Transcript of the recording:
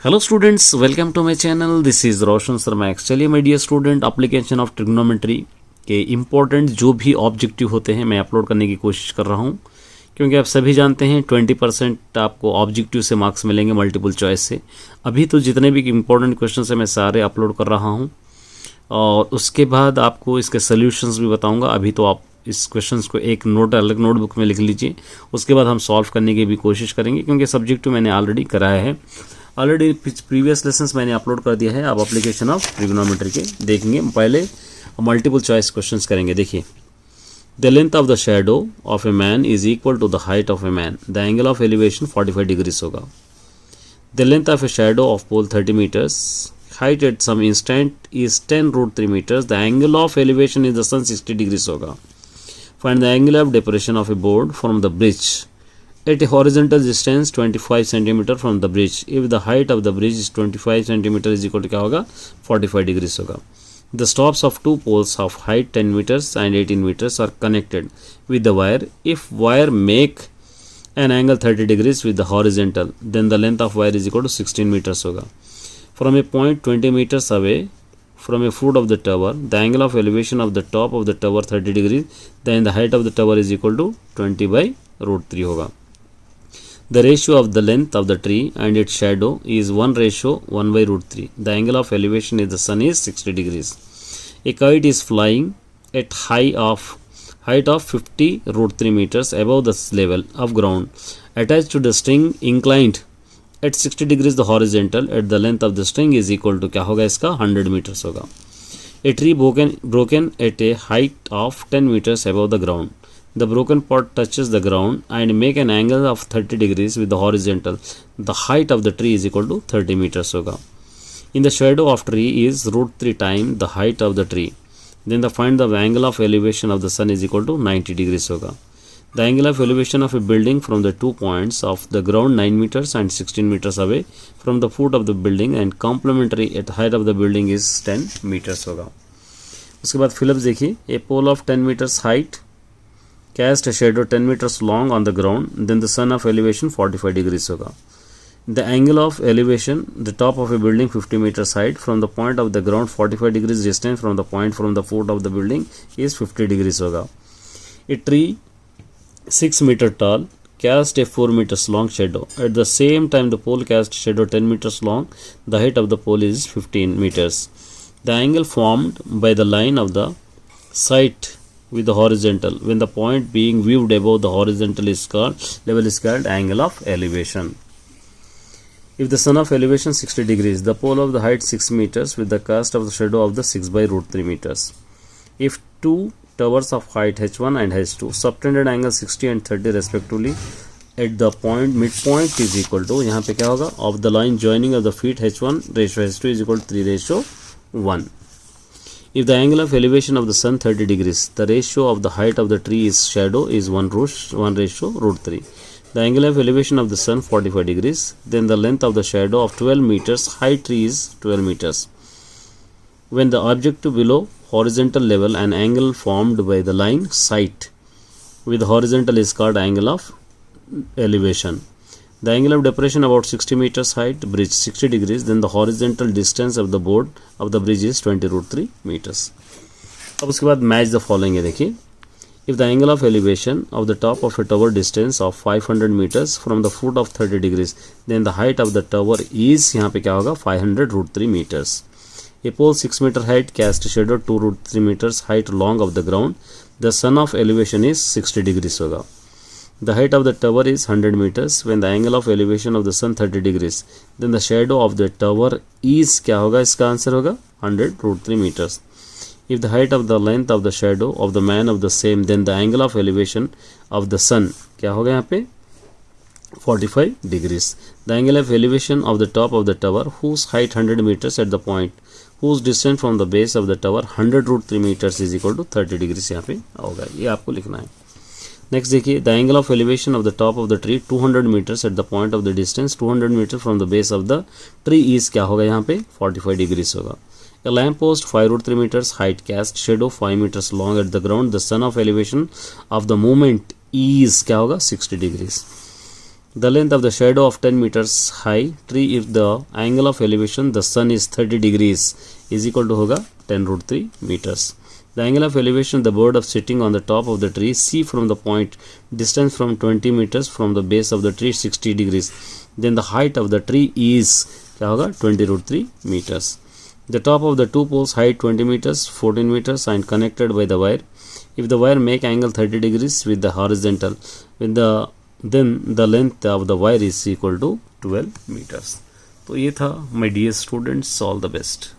Hello students, welcome to my channel. This is Roshan Sharma. चलिए my dear student, application of trigonometry के important जो भी objective होते हैं मैं अपलोड करने की कोशिश कर रहा हूं, क्योंकि आप सभी जानते हैं 20% आपको ऑब्जेक्टिव से मार्क्स मिलेंगे मल्टीपल चॉइस से। अभी तो जितने भी इम्पोर्टेंट क्वेश्चन हैं मैं सारे अपलोड कर रहा हूँ और उसके बाद आपको इसके सोल्यूशंस भी बताऊँगा। अभी तो आप इस क्वेश्चंस को एक अलग नोटबुक में लिख लीजिए, उसके बाद हम सॉल्व करने की भी कोशिश करेंगे, क्योंकि सब्जेक्टिव मैंने ऑलरेडी कराया है। ऑलरेडी प्रीवियस लेसन्स मैंने अपलोड कर दिया है। अब एप्लीकेशन ऑफ ट्रिग्नोमेट्री के देखेंगे। पहले मल्टीपल चॉइस क्वेश्चंस करेंगे। देखिए, the length of the shadow of a man is equal to the height of a man. The angle of elevation 45 degrees होगा। The length of a shadow of pole 30 metres, height at some instant is 10√3 metres. The angle of elevation is the sun 60 degrees होगा। Find the angle of depression of a board from the bridge at a horizontal distance 25 cm from the bridge if the height of the bridge is 25 cm is equal to क्या होगा 45 degrees होगा. The stops of two poles of height 10 meters and 18 meters are connected with the wire. If wire make an angle 30 degrees with the horizontal, then the length of wire is equal to 16 meters होगा. From a point 20 meters away from a foot of the tower, the angle of elevation of the top of the tower 30 degrees, then the height of the tower is equal to 20/√3 होगा. The ratio of the length of the tree and its shadow is 1:1/√3. The angle of elevation in the sun is 60 degrees. A kite is flying at height of 50√3 meters above the level of ground. Attached to the string inclined at 60 degrees the horizontal at the length of the string is equal to क्या होगा इसका 100 meters होगा. A tree broken at a height of 10 meters above the ground. The broken part touches the ground and make an angle of 30 degrees with the horizontal. The height of the tree is equal to 30 meters होगा. In the shadow of tree is √3 times the height of the tree. Then find the angle of elevation of the sun is equal to 90 degrees होगा. The angle of elevation of a building from the 2 points of the ground 9 meters and 16 meters away from the foot of the building and complementary at the height of the building is 10 meters होगा. उसके बाद fill up देखिए. A pole of 10 meters height cast a shadow 10 meters long on the ground, then the sun of elevation 45 degrees होगा. The angle of elevation, the top of a building 50 meters height from the point of the ground 45 degrees distance from the point from the foot of the building is 50 degrees होगा. A tree 6 meter tall cast a 4 meters long shadow. At the same time the pole cast shadow 10 meters long. The height of the pole is 15 meters. The angle formed by the line of the sight with the horizontal when the point being viewed above the horizontal level is called angle of elevation. If the sun of elevation 60 degrees, the pole of the height 6 meters with the cast of the shadow of the 6/√3 meters. If two towers of height h1 and h2 subtended angle 60 and 30 respectively at the point midpoint is equal to यहाँ पे क्या होगा of the line joining of the feet h1 ratio h2 is equal to 3:1. If the angle of elevation of the sun 30 degrees, the ratio of the height of the tree is shadow is 1:√3. The angle of elevation of the sun 45 degrees, then the length of the shadow of 12 meters, height tree is 12 meters. When the object below horizontal level, an angle formed by the line sight with horizontal is called angle of elevation. The angle of depression about 60 meters height, bridge 60 degrees, then the horizontal distance of the board of the bridge is 20√3 meters. अब उसके बाद match the following है. देखिए, if the angle of elevation of the top of a tower distance of 500 meters from the foot of 30 degrees, then the height of the tower is यहाँ पे क्या होगा 500√3 meters. A pole 6 meter height cast shadow 2√3 meters height long of the ground. The sun of elevation is 60 degrees होगा. The height of the tower is 100 meters. When the angle of elevation of the sun 30 degrees, then the shadow of the tower is क्या होगा इसका answer होगा 100√3 meters. If the height of the length of the shadow of the man of the same, then the angle of elevation of the sun क्या होगा यहाँ पे 45 degrees. The angle of elevation of the top of the tower whose height 100 meters at the point whose distance from the base of the tower 100√3 meters is equal to 30 degrees यहाँ पे होगा. ये आपको लिखना है. नेक्स्ट देखिए, the angle of elevation of the top of the tree 200 meters at the point of the distance 200 meter from the base of the tree is क्या होगा यहाँ पे 45 डिग्रीज होगा. A lamp post 5√3 meters height cast shadow 5 meters long at the ground. The sun of elevation of the movement is क्या होगा 60 degrees. The length of the shadow of 10 meters high tree if the angle of elevation the sun is 30 degrees is equal to होगा 10 root 3 meters. The angle of elevation the bird of sitting on the top of the tree see from the point distance from 20 meters from the base of the tree 60 degrees. Then the height of the tree is क्या होगा 20 root 3 meters. The top of the two poles height 20 meters 14 meters and connected by the wire. If the wire make angle 30 degrees with the horizontal then the length of the wire is equal to 12 meters. तो ये था my dear students, all the best.